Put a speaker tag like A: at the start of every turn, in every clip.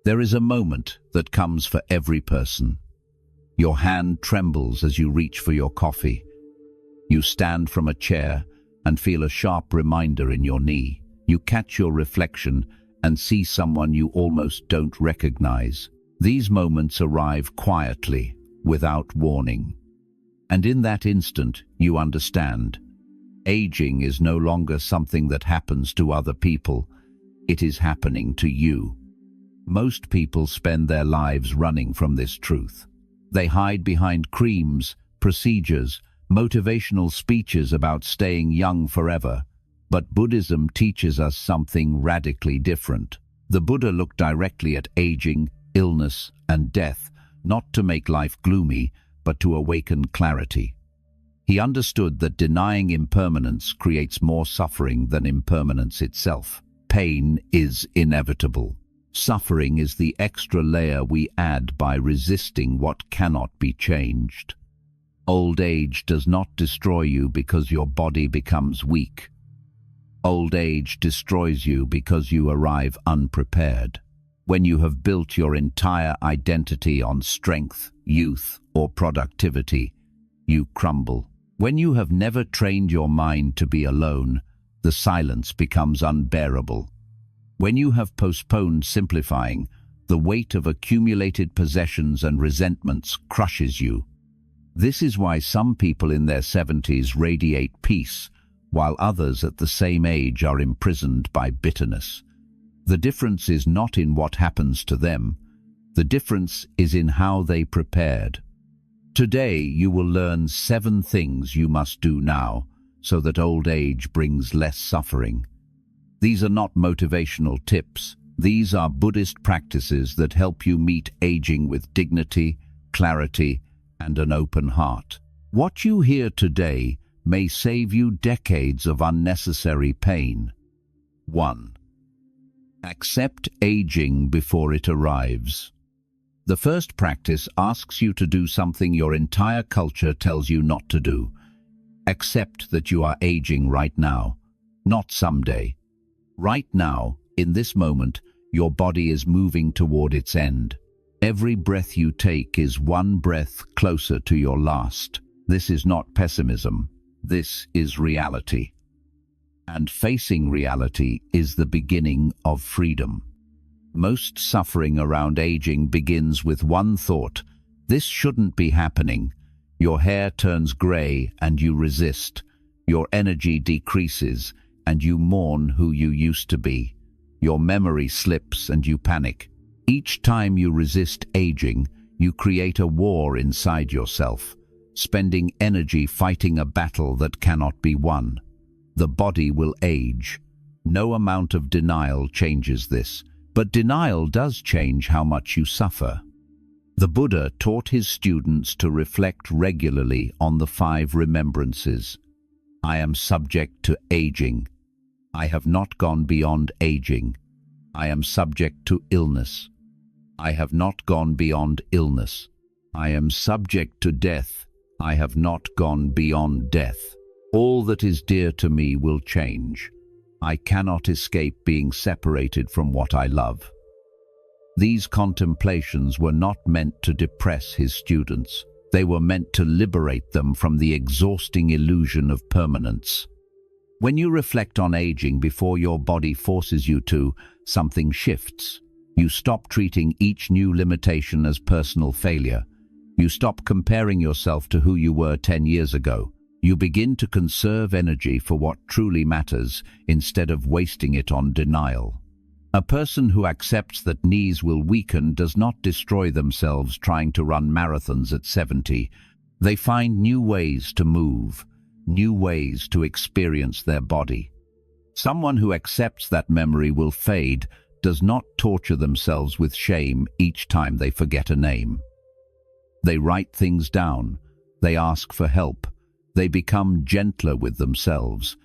A: There is a moment that comes for every person. Your hand trembles as you reach for your coffee. You stand from a chair and feel a sharp reminder in your knee. You catch your reflection and see someone you almost don't recognize. These moments arrive quietly, without warning. And in that instant, you understand. Aging is no longer something that happens to other people. It is happening to you. Most people spend their lives running from this truth. They hide behind creams, procedures, motivational speeches about staying young forever. But Buddhism teaches us something radically different. The Buddha looked directly at aging, illness, and death, not to make life gloomy, but to awaken clarity. He understood that denying impermanence creates more suffering than impermanence itself. Pain is inevitable. Suffering is the extra layer we add by resisting what cannot be changed. Old age does not destroy you because your body becomes weak. Old age destroys you because you arrive unprepared. When you have built your entire identity on strength, youth, or productivity, you crumble. When you have never trained your mind to be alone, the silence becomes unbearable. When you have postponed simplifying, the weight of accumulated possessions and resentments crushes you. This is why some people in their 70s radiate peace, while others at the same age are imprisoned by bitterness. The difference is not in what happens to them. The difference is in how they prepared. Today you will learn 7 things you must do now so that old age brings less suffering. These are not motivational tips. These are Buddhist practices that help you meet aging with dignity, clarity, and an open heart. What you hear today may save you decades of unnecessary pain. 1. Accept aging before it arrives. The first practice asks you to do something your entire culture tells you not to do. Accept that you are aging right now, not someday. Right now, in this moment, your body is moving toward its end. Every breath you take is one breath closer to your last. This is not pessimism. This is reality. And facing reality is the beginning of freedom. Most suffering around aging begins with one thought: this shouldn't be happening. Your hair turns gray and you resist. Your energy decreases and you mourn who you used to be. Your memory slips and you panic. Each time you resist aging, you create a war inside yourself, spending energy fighting a battle that cannot be won. The body will age. No amount of denial changes this, but denial does change how much you suffer. The Buddha taught his students to reflect regularly on the 5 remembrances. I am subject to aging. I have not gone beyond aging. I am subject to illness. I have not gone beyond illness. I am subject to death. I have not gone beyond death. All that is dear to me will change. I cannot escape being separated from what I love. These contemplations were not meant to depress his students. They were meant to liberate them from the exhausting illusion of permanence. When you reflect on aging before your body forces you to, something shifts. You stop treating each new limitation as personal failure. You stop comparing yourself to who you were 10 years ago. You begin to conserve energy for what truly matters instead of wasting it on denial. A person who accepts that knees will weaken does not destroy themselves trying to run marathons at 70. They find new ways to move, new ways to experience their body. Someone who accepts that memory will fade does not torture themselves with shame each time they forget a name. They write things down. They ask for help. They become gentler with themselves.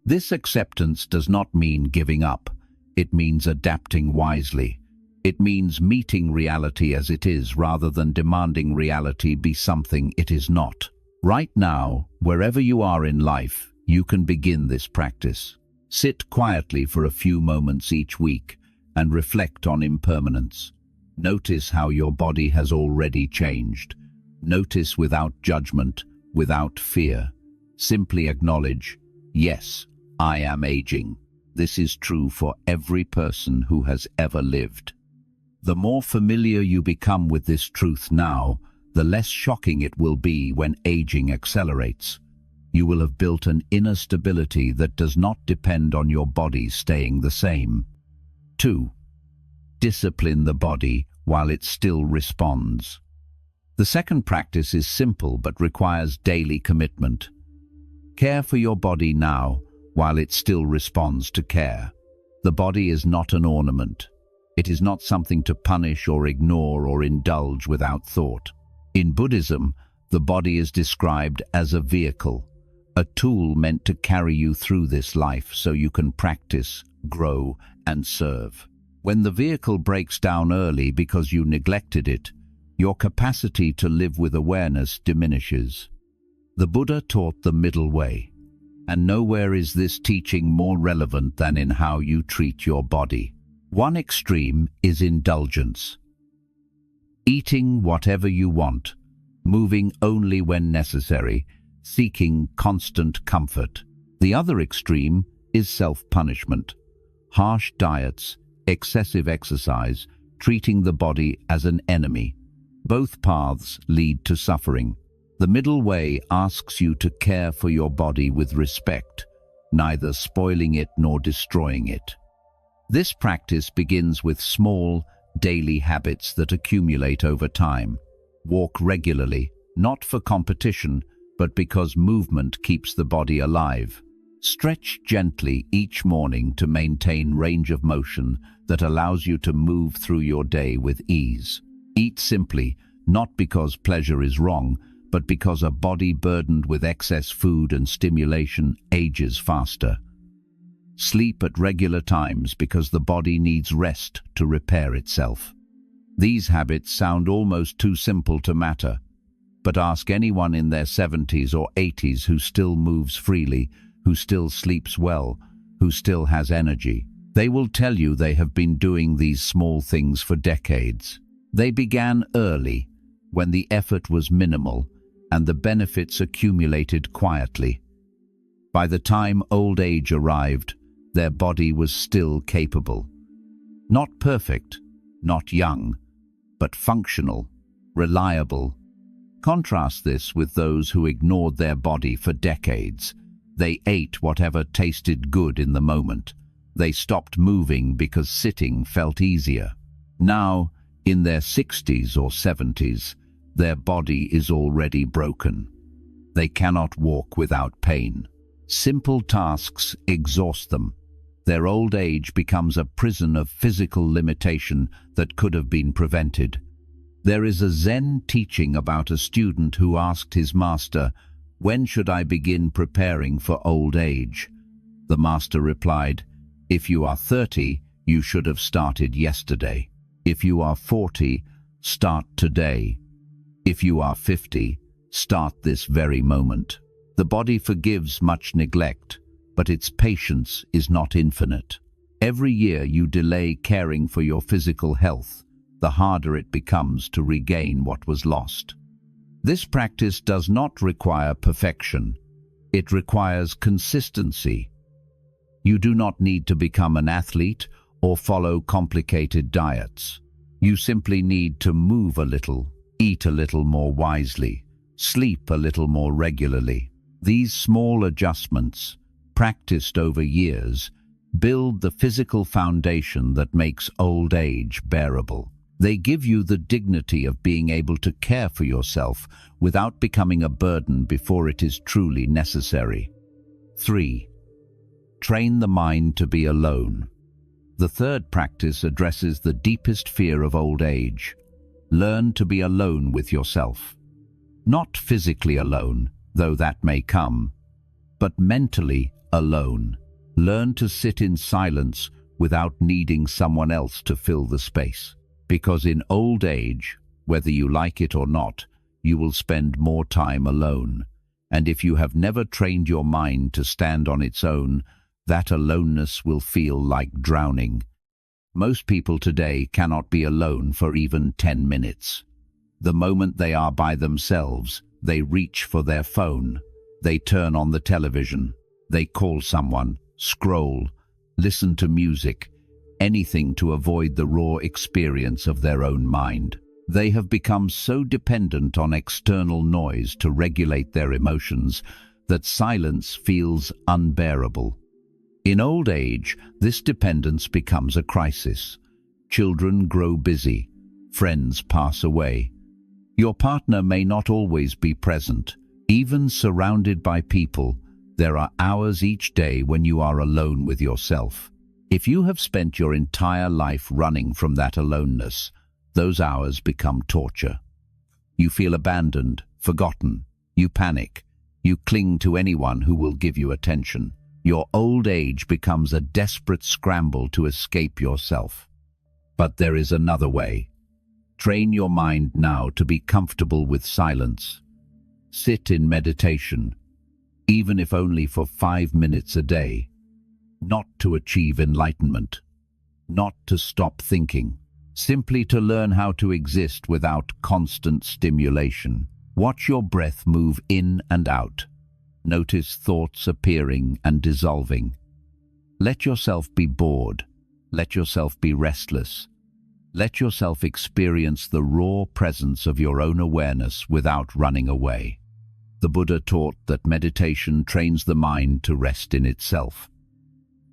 A: This acceptance does not mean giving up. It means adapting wisely. It means meeting reality as it is rather than demanding reality be something it is not. Right now, wherever you are in life, you can begin this practice. Sit quietly for a few moments each week and reflect on impermanence. Notice how your body has already changed. Notice without judgment, without fear. Simply acknowledge, yes, I am aging. This is true for every person who has ever lived. The more familiar you become with this truth now, the less shocking it will be when aging accelerates. You will have built an inner stability that does not depend on your body staying the same. 2. Discipline the body while it still responds. The second practice is simple but requires daily commitment. Care for your body now while it still responds to care. The body is not an ornament. It is not something to punish or ignore or indulge without thought. In Buddhism, the body is described as a vehicle, a tool meant to carry you through this life so you can practice, grow, and serve. When the vehicle breaks down early because you neglected it, your capacity to live with awareness diminishes. The Buddha taught the middle way, and nowhere is this teaching more relevant than in how you treat your body. One extreme is indulgence. Eating whatever you want, moving only when necessary, seeking constant comfort. The other extreme is self-punishment. Harsh diets, excessive exercise, treating the body as an enemy. Both paths lead to suffering. The middle way asks you to care for your body with respect, neither spoiling it nor destroying it. This practice begins with small, daily habits that accumulate over time. Walk regularly, not for competition, but because movement keeps the body alive. Stretch gently each morning to maintain range of motion that allows you to move through your day with ease. Eat simply, not because pleasure is wrong, but because a body burdened with excess food and stimulation ages faster. Sleep at regular times because the body needs rest to repair itself. These habits sound almost too simple to matter, but ask anyone in their 70s or 80s who still moves freely, who still sleeps well, who still has energy. They will tell you they have been doing these small things for decades. They began early, when the effort was minimal, and the benefits accumulated quietly. By the time old age arrived, their body was still capable. Not perfect, not young, but functional, reliable. Contrast this with those who ignored their body for decades. They ate whatever tasted good in the moment. They stopped moving because sitting felt easier. Now, in their 60s or 70s, their body is already broken. They cannot walk without pain. Simple tasks exhaust them. Their old age becomes a prison of physical limitation that could have been prevented. There is a Zen teaching about a student who asked his master, "When should I begin preparing for old age?" The master replied, "If you are 30, you should have started yesterday. If you are 40, start today. If you are 50, start this very moment." The body forgives much neglect, but its patience is not infinite. Every year you delay caring for your physical health, the harder it becomes to regain what was lost. This practice does not require perfection. It requires consistency. You do not need to become an athlete or follow complicated diets. You simply need to move a little, eat a little more wisely, sleep a little more regularly. These small adjustments, practiced over years, build the physical foundation that makes old age bearable. They give you the dignity of being able to care for yourself without becoming a burden before it is truly necessary. 3. Train the mind to be alone. The third practice addresses the deepest fear of old age. Learn to be alone with yourself. Not physically alone, though that may come, but mentally alone. Learn to sit in silence without needing someone else to fill the space. Because in old age, whether you like it or not, you will spend more time alone. And if you have never trained your mind to stand on its own, that aloneness will feel like drowning. Most people today cannot be alone for even 10 minutes. The moment they are by themselves, they reach for their phone. They turn on the television. They call someone, scroll, listen to music, anything to avoid the raw experience of their own mind. They have become so dependent on external noise to regulate their emotions that silence feels unbearable. In old age, this dependence becomes a crisis. Children grow busy. Friends pass away. Your partner may not always be present. Even surrounded by people, there are hours each day when you are alone with yourself. If you have spent your entire life running from that aloneness, those hours become torture. You feel abandoned, forgotten. You panic. You cling to anyone who will give you attention. Your old age becomes a desperate scramble to escape yourself. But there is another way. Train your mind now to be comfortable with silence. Sit in meditation, even if only for 5 minutes a day. Not to achieve enlightenment, not to stop thinking, simply to learn how to exist without constant stimulation. Watch your breath move in and out. Notice thoughts appearing and dissolving. Let yourself be bored. Let yourself be restless. Let yourself experience the raw presence of your own awareness without running away. The Buddha taught that meditation trains the mind to rest in itself.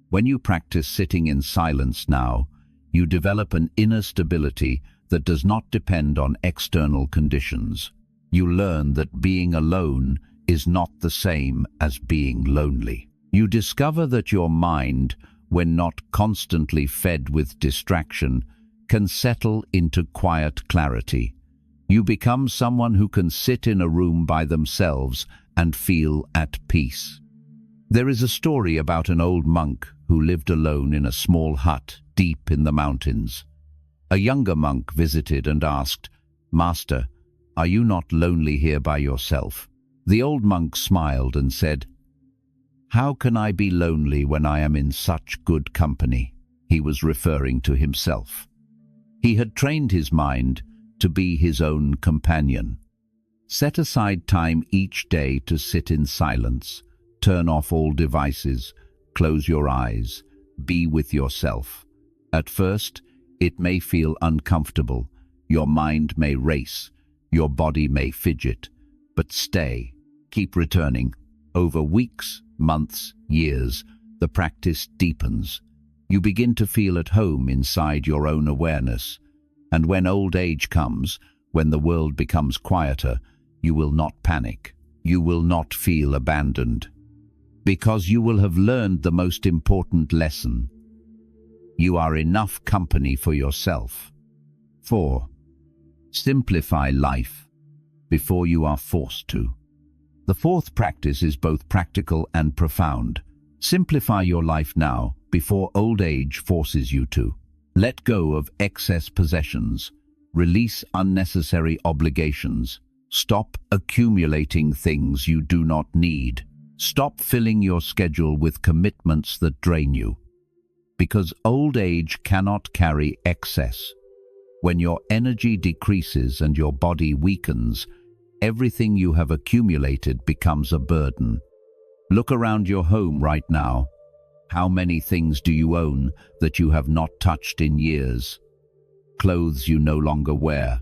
A: When you practice sitting in silence now, you develop an inner stability that does not depend on external conditions. You learn that being alone is not the same as being lonely. You discover that your mind, when not constantly fed with distraction, can settle into quiet clarity. You become someone who can sit in a room by themselves and feel at peace. There is a story about an old monk who lived alone in a small hut deep in the mountains. A younger monk visited and asked, "Master, are you not lonely here by yourself?" The old monk smiled and said, "How can I be lonely when I am in such good company?" He was referring to himself. He had trained his mind to be his own companion. Set aside time each day to sit in silence. Turn off all devices. Close your eyes. Be with yourself. At first, it may feel uncomfortable. Your mind may race. Your body may fidget. But stay. Keep returning. Over weeks, months, years, the practice deepens. You begin to feel at home inside your own awareness. And when old age comes, when the world becomes quieter, you will not panic. You will not feel abandoned. Because you will have learned the most important lesson. You are enough company for yourself. 4. Simplify life before you are forced to. The fourth practice is both practical and profound. Simplify your life now before old age forces you to. Let go of excess possessions. Release unnecessary obligations. Stop accumulating things you do not need. Stop filling your schedule with commitments that drain you. Because old age cannot carry excess. When your energy decreases and your body weakens, everything you have accumulated becomes a burden. Look around your home right now. How many things do you own that you have not touched in years? Clothes you no longer wear.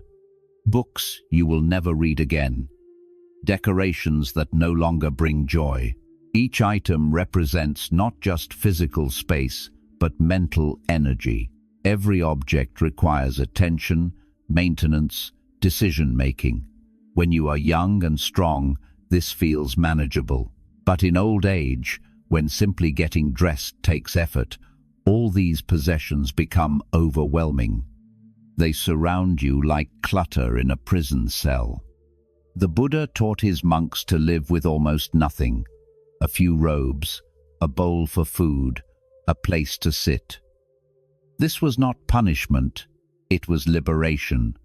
A: Books you will never read again. Decorations that no longer bring joy. Each item represents not just physical space, but mental energy. Every object requires attention, maintenance, decision-making. When you are young and strong, this feels manageable. But in old age, when simply getting dressed takes effort, all these possessions become overwhelming. They surround you like clutter in a prison cell. The Buddha taught his monks to live with almost nothing. A few robes, a bowl for food, a place to sit. This was not punishment, it was liberation.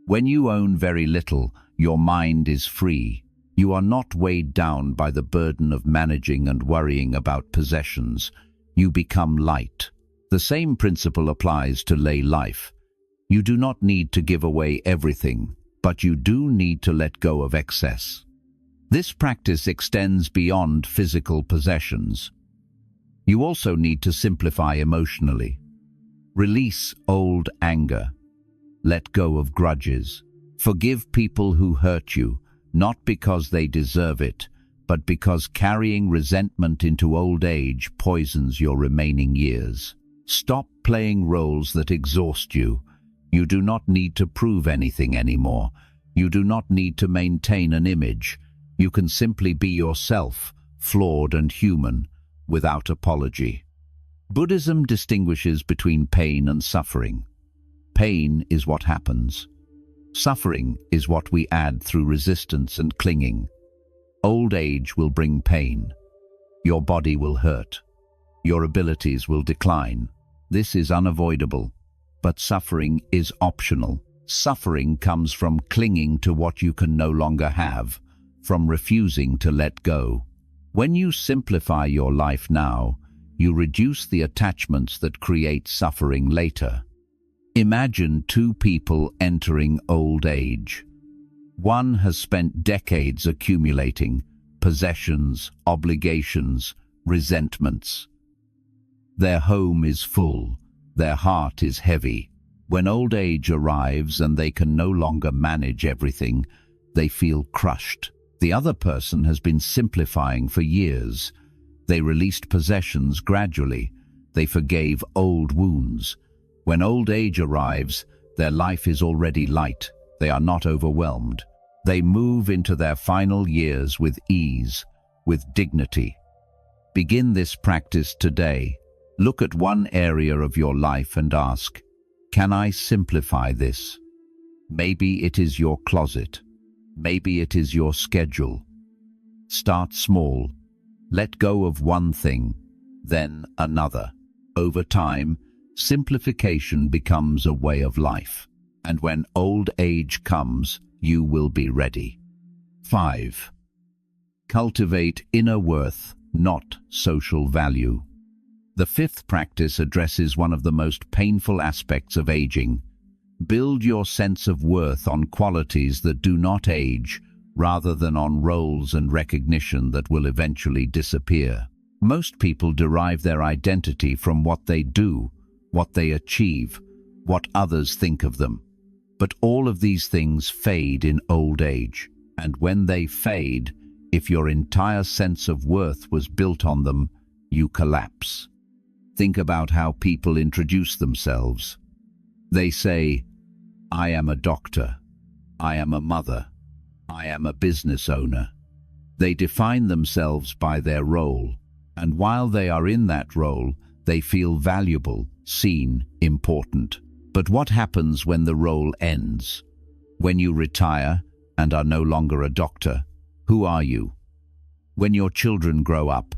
A: When you own very little, your mind is free. You are not weighed down by the burden of managing and worrying about possessions. You become light. The same principle applies to lay life. You do not need to give away everything, but you do need to let go of excess. This practice extends beyond physical possessions. You also need to simplify emotionally. Release old anger. Let go of grudges. Forgive people who hurt you, not because they deserve it, but because carrying resentment into old age poisons your remaining years. Stop playing roles that exhaust you. You do not need to prove anything anymore. You do not need to maintain an image. You can simply be yourself, flawed and human, without apology. Buddhism distinguishes between pain and suffering. Pain is what happens. Suffering is what we add through resistance and clinging. Old age will bring pain. Your body will hurt. Your abilities will decline. This is unavoidable. But suffering is optional. Suffering comes from clinging to what you can no longer have, from refusing to let go. When you simplify your life now, you reduce the attachments that create suffering later. Imagine two people entering old age. One has spent decades accumulating possessions, obligations, resentments. Their home is full. Their heart is heavy. When old age arrives and they can no longer manage everything, they feel crushed. The other person has been simplifying for years. They released possessions gradually. They forgave old wounds. When old age arrives, their life is already light. They are not overwhelmed. They move into their final years with ease, with dignity. Begin this practice today. Look at one area of your life and ask, can I simplify this? Maybe it is your closet. Maybe it is your schedule. Start small. Let go of one thing, then another. Over time, simplification becomes a way of life. And when old age comes, you will be ready. 5. Cultivate inner worth, not social value. The fifth practice addresses one of the most painful aspects of aging. Build your sense of worth on qualities that do not age, rather than on roles and recognition that will eventually disappear. Most people derive their identity from what they do, what they achieve, what others think of them. But all of these things fade in old age. And when they fade, if your entire sense of worth was built on them, you collapse. Think about how people introduce themselves. They say, I am a doctor. I am a mother. I am a business owner. They define themselves by their role, and while they are in that role, they feel valuable, seen, important. But what happens when the role ends? When you retire and are no longer a doctor, who are you? When your children grow up,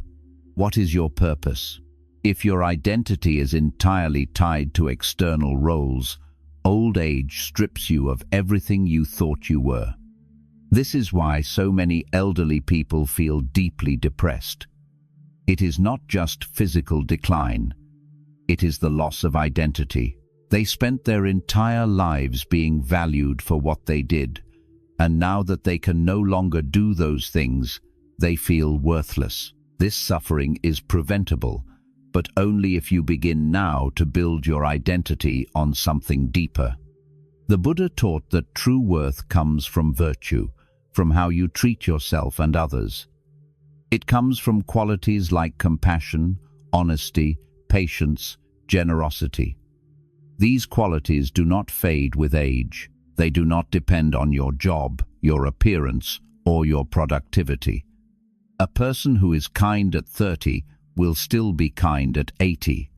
A: what is your purpose? If your identity is entirely tied to external roles, old age strips you of everything you thought you were. This is why so many elderly people feel deeply depressed. It is not just physical decline. It is the loss of identity. They spent their entire lives being valued for what they did, and now that they can no longer do those things, they feel worthless. This suffering is preventable, but only if you begin now to build your identity on something deeper. The Buddha taught that true worth comes from virtue, from how you treat yourself and others. It comes from qualities like compassion, honesty, patience, generosity. These qualities do not fade with age. They do not depend on your job, your appearance, or your productivity. A person who is kind at 30 will still be kind at 80.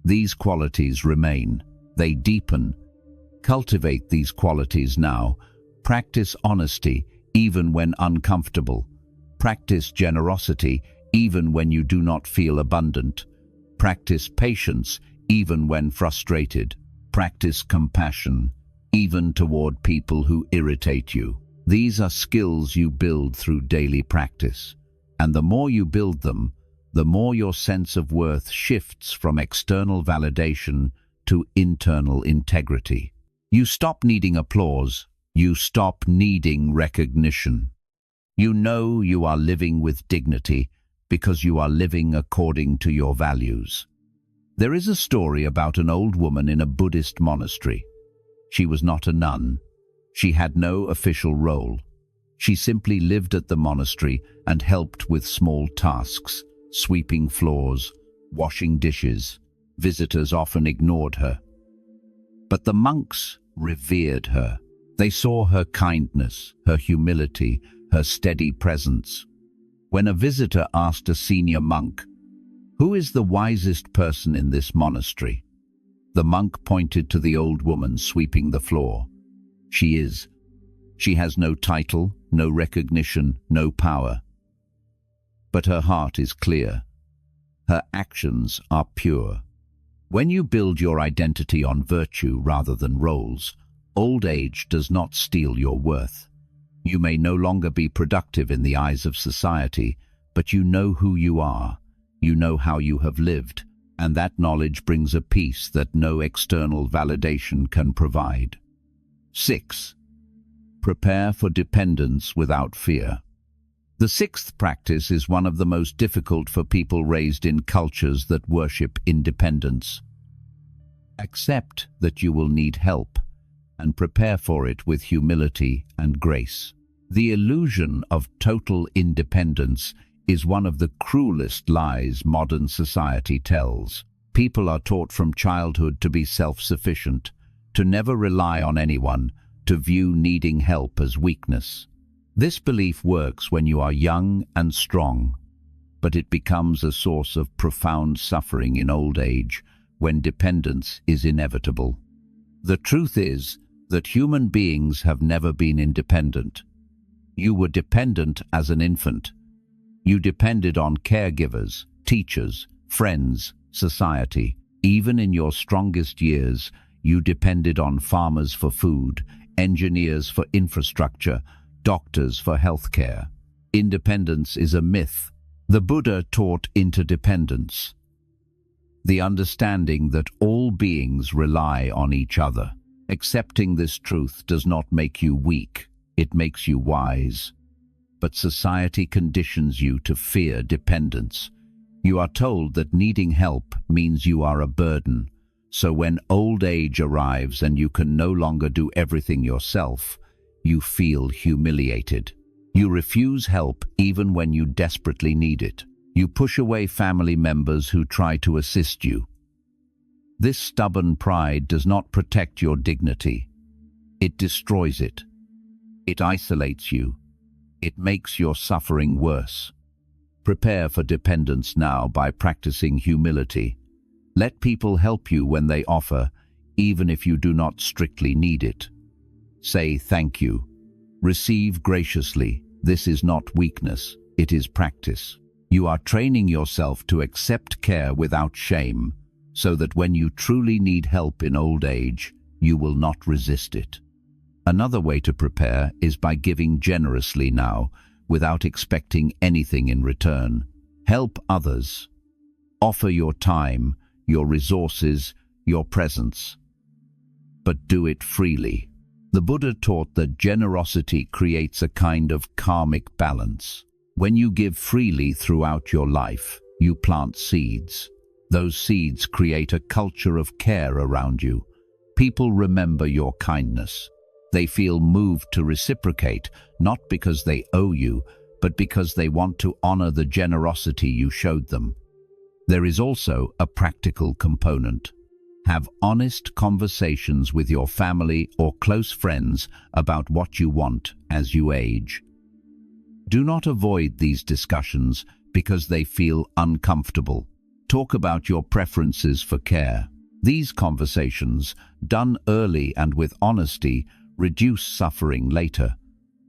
A: These qualities remain. They deepen. Cultivate these qualities now. Practice honesty even when uncomfortable. Practice generosity even when you do not feel abundant. Practice patience even when frustrated. Practice compassion even toward people who irritate you. These are skills you build through daily practice, and the more you build them, the more your sense of worth shifts from external validation to internal integrity. You stop needing applause. You stop needing recognition. You know you are living with dignity because you are living according to your values. There is a story about an old woman in a Buddhist monastery. She was not a nun. She had no official role. She simply lived at the monastery and helped with small tasks, sweeping floors, washing dishes. Visitors often ignored her. But the monks revered her. They saw her kindness, her humility, her steady presence. When a visitor asked a senior monk, "Who is the wisest person in this monastery?" the monk pointed to the old woman sweeping the floor. She is. She has no title, no recognition, no power. But her heart is clear. Her actions are pure. When you build your identity on virtue rather than roles, old age does not steal your worth. You may no longer be productive in the eyes of society, but you know who you are. You know how you have lived, and that knowledge brings a peace that no external validation can provide. 6. Prepare for dependence without fear. The sixth practice is one of the most difficult for people raised in cultures that worship independence. Accept that you will need help and prepare for it with humility and grace. The illusion of total independence is one of the cruelest lies modern society tells. People are taught from childhood to be self-sufficient, to never rely on anyone, to view needing help as weakness. This belief works when you are young and strong, but it becomes a source of profound suffering in old age when dependence is inevitable. The truth is that human beings have never been independent. You were dependent as an infant. You depended on caregivers, teachers, friends, society. Even in your strongest years, you depended on farmers for food, engineers for infrastructure, doctors for healthcare. Independence is a myth. The Buddha taught interdependence, the understanding that all beings rely on each other. Accepting this truth does not make you weak, it makes you wise. But society conditions you to fear dependence. You are told that needing help means you are a burden. So when old age arrives and you can no longer do everything yourself, you feel humiliated. You refuse help even when you desperately need it. You push away family members who try to assist you. This stubborn pride does not protect your dignity. It destroys it. It isolates you. It makes your suffering worse. Prepare for dependence now by practicing humility. Let people help you when they offer, even if you do not strictly need it. Say thank you. Receive graciously. This is not weakness, it is practice. You are training yourself to accept care without shame, so that when you truly need help in old age, you will not resist it. Another way to prepare is by giving generously now, without expecting anything in return. Help others. Offer your time, your resources, your presence. But do it freely. The Buddha taught that generosity creates a kind of karmic balance. When you give freely throughout your life, you plant seeds. Those seeds create a culture of care around you. People remember your kindness. They feel moved to reciprocate, not because they owe you, but because they want to honor the generosity you showed them. There is also a practical component. Have honest conversations with your family or close friends about what you want as you age. Do not avoid these discussions because they feel uncomfortable. Talk about your preferences for care. These conversations, done early and with honesty, reduce suffering later.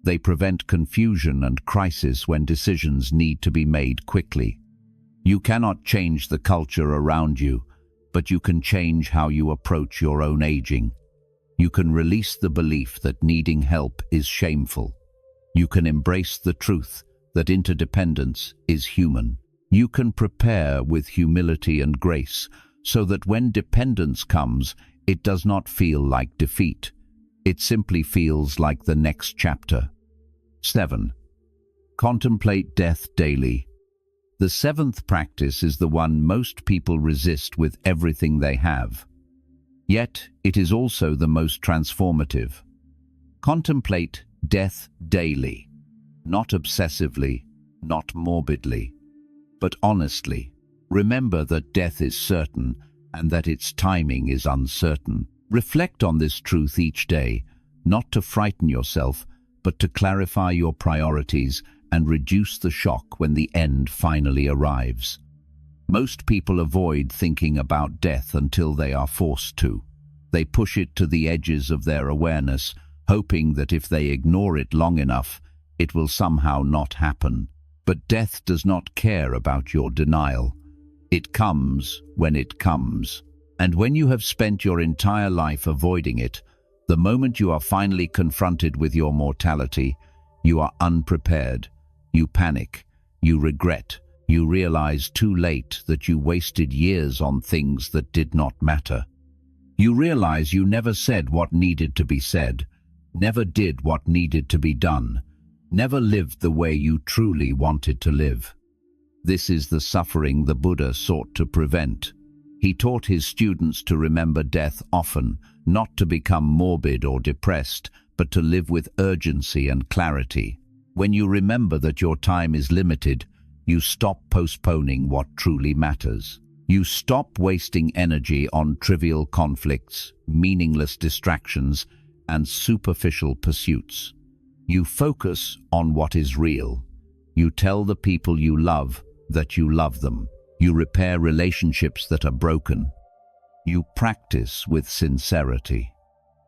A: They prevent confusion and crisis when decisions need to be made quickly. You cannot change the culture around you, but you can change how you approach your own aging. You can release the belief that needing help is shameful. You can embrace the truth that interdependence is human. You can prepare with humility and grace so that when dependence comes, it does not feel like defeat. It simply feels like the next chapter. 7. Contemplate death daily. The seventh practice is the one most people resist with everything they have. Yet, it is also the most transformative. Contemplate death daily, not obsessively, not morbidly, but honestly. Remember that death is certain and that its timing is uncertain. Reflect on this truth each day, not to frighten yourself, but to clarify your priorities and reduce the shock when the end finally arrives. Most people avoid thinking about death until they are forced to. They push it to the edges of their awareness, hoping that if they ignore it long enough, it will somehow not happen. But death does not care about your denial. It comes when it comes. And when you have spent your entire life avoiding it, the moment you are finally confronted with your mortality, you are unprepared. You panic, you regret, you realize too late that you wasted years on things that did not matter. You realize you never said what needed to be said, never did what needed to be done, never lived the way you truly wanted to live. This is the suffering the Buddha sought to prevent. He taught his students to remember death often, not to become morbid or depressed, but to live with urgency and clarity. When you remember that your time is limited, you stop postponing what truly matters. You stop wasting energy on trivial conflicts, meaningless distractions, and superficial pursuits. You focus on what is real. You tell the people you love that you love them. You repair relationships that are broken. You practice with sincerity.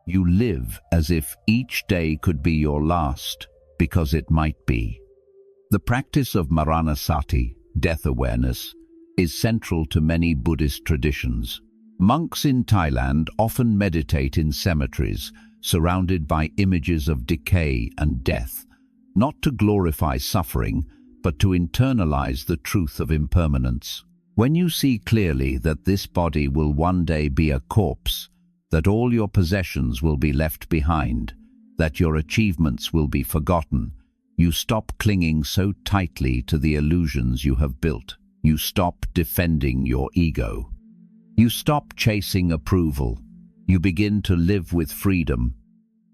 A: You live as if each day could be your last, because it might be. The practice of Maranasati, death awareness, is central to many Buddhist traditions. Monks in Thailand often meditate in cemeteries, surrounded by images of decay and death, not to glorify suffering, but to internalize the truth of impermanence. When you see clearly that this body will one day be a corpse, that all your possessions will be left behind, that your achievements will be forgotten, you stop clinging so tightly to the illusions you have built. You stop defending your ego. You stop chasing approval. You begin to live with freedom.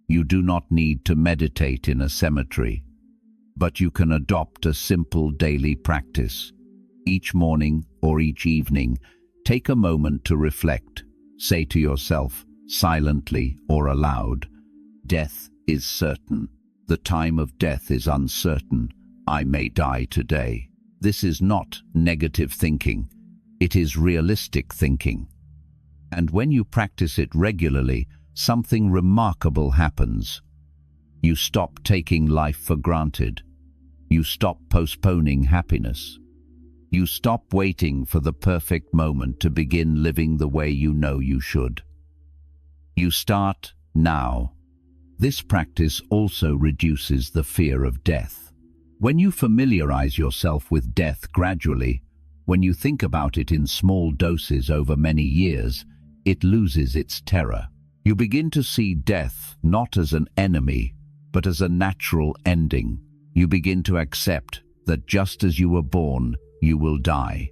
A: You do not need to meditate in a cemetery, but you can adopt a simple daily practice. Each morning or each evening, take a moment to reflect. Say to yourself, silently or aloud, "Death is certain. The time of death is uncertain. I may die today." This is not negative thinking. It is realistic thinking. And when you practice it regularly, something remarkable happens. You stop taking life for granted. You stop postponing happiness. You stop waiting for the perfect moment to begin living the way you know you should. You start now. This practice also reduces the fear of death. When you familiarize yourself with death gradually, when you think about it in small doses over many years, it loses its terror. You begin to see death not as an enemy, but as a natural ending. You begin to accept that just as you were born, you will die.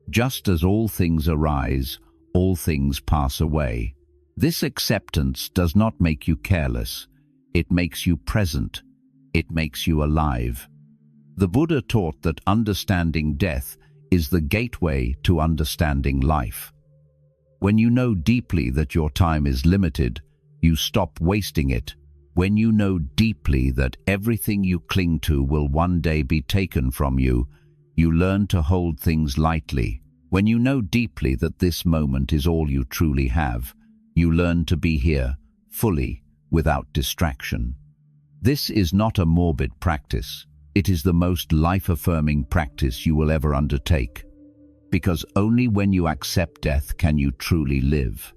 A: Just as all things arise, all things pass away. This acceptance does not make you careless. It makes you present. It makes you alive. The Buddha taught that understanding death is the gateway to understanding life. When you know deeply that your time is limited, you stop wasting it. When you know deeply that everything you cling to will one day be taken from you, you learn to hold things lightly. When you know deeply that this moment is all you truly have, you learn to be here, fully, without distraction. This is not a morbid practice. It is the most life-affirming practice you will ever undertake, because only when you accept death can you truly live.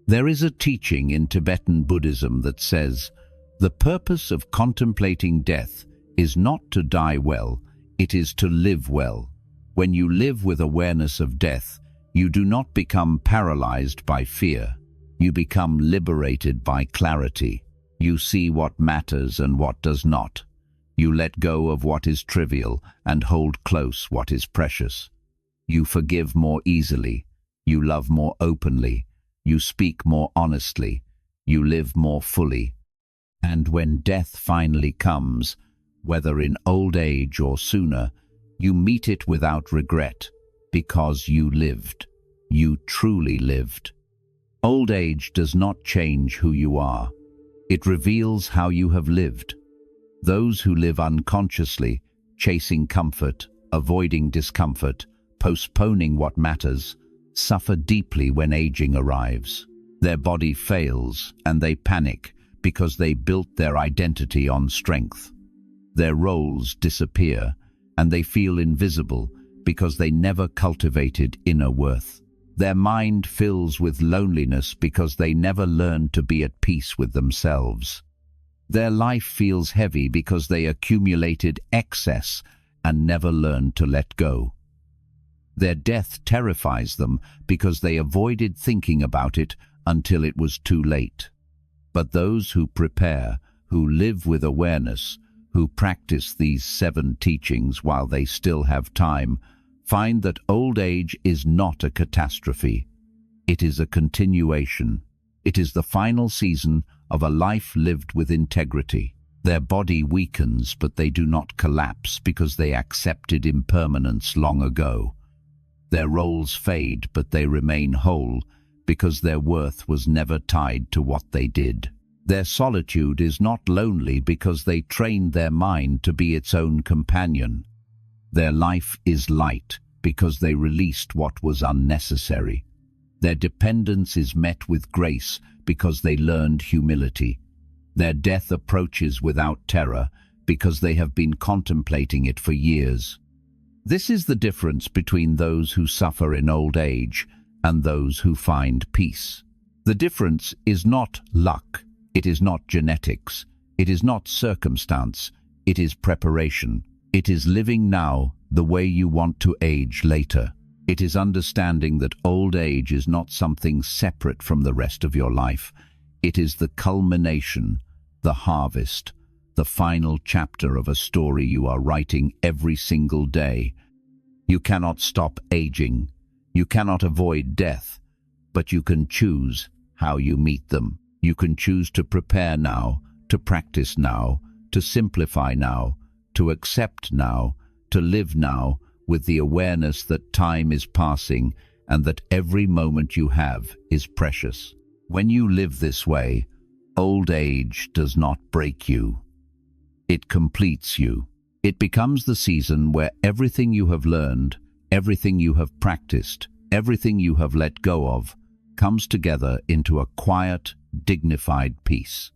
A: There is a teaching in Tibetan Buddhism that says, the purpose of contemplating death is not to die well, it is to live well. When you live with awareness of death, you do not become paralyzed by fear. You become liberated by clarity. You see what matters and what does not. You let go of what is trivial and hold close what is precious. You forgive more easily. You love more openly. You speak more honestly. You live more fully. And when death finally comes, whether in old age or sooner, you meet it without regret, because you lived. You truly lived. Old age does not change who you are. It reveals how you have lived. Those who live unconsciously, chasing comfort, avoiding discomfort, postponing what matters, suffer deeply when aging arrives. Their body fails and they panic because they built their identity on strength. Their roles disappear and they feel invisible because they never cultivated inner worth. Their mind fills with loneliness because they never learned to be at peace with themselves. Their life feels heavy because they accumulated excess and never learned to let go. Their death terrifies them because they avoided thinking about it until it was too late. But those who prepare, who live with awareness, who practice these 7 teachings while they still have time, find that old age is not a catastrophe. It is a continuation. It is the final season of a life lived with integrity. Their body weakens, but they do not collapse because they accepted impermanence long ago. Their roles fade, but they remain whole because their worth was never tied to what they did. Their solitude is not lonely because they trained their mind to be its own companion. Their life is light because they released what was unnecessary. Their dependence is met with grace because they learned humility. Their death approaches without terror because they have been contemplating it for years. This is the difference between those who suffer in old age and those who find peace. The difference is not luck. It is not genetics. It is not circumstance. It is preparation. It is living now the way you want to age later. It is understanding that old age is not something separate from the rest of your life. It is the culmination, the harvest, the final chapter of a story you are writing every single day. You cannot stop aging. You cannot avoid death, but you can choose how you meet them. You can choose to prepare now, to practice now, to simplify now, to accept now, to live now, with the awareness that time is passing and that every moment you have is precious. When you live this way, old age does not break you. It completes you. It becomes the season where everything you have learned, everything you have practiced, everything you have let go of, comes together into a quiet, dignified peace.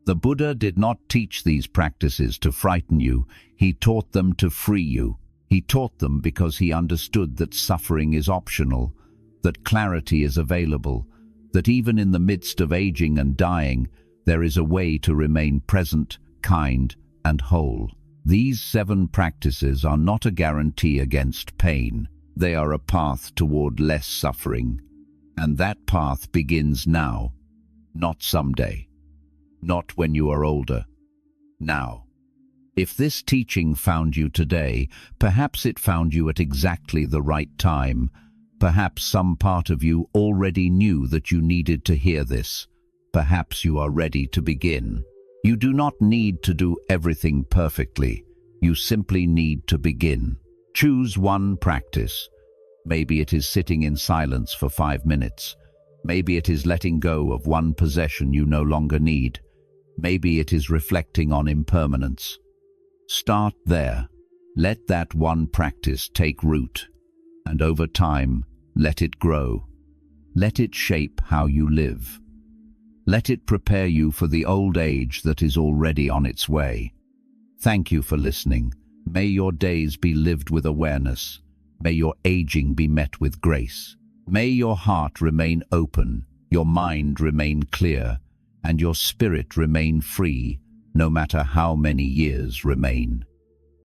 A: The Buddha did not teach these practices to frighten you. He taught them to free you. He taught them because he understood that suffering is optional, that clarity is available, that even in the midst of aging and dying, there is a way to remain present, kind, and whole. These 7 practices are not a guarantee against pain. They are a path toward less suffering. And that path begins now, not someday, not when you are older, now. If this teaching found you today, perhaps it found you at exactly the right time. Perhaps some part of you already knew that you needed to hear this. Perhaps you are ready to begin. You do not need to do everything perfectly. You simply need to begin. Choose one practice. Maybe it is sitting in silence for 5 minutes. Maybe it is letting go of one possession you no longer need. Maybe it is reflecting on impermanence. Start there. Let that one practice take root, and over time, let it grow. Let it shape how you live. Let it prepare you for the old age that is already on its way. Thank you for listening. May your days be lived with awareness. May your aging be met with grace. May your heart remain open, your mind remain clear, and your spirit remain free, no matter how many years remain.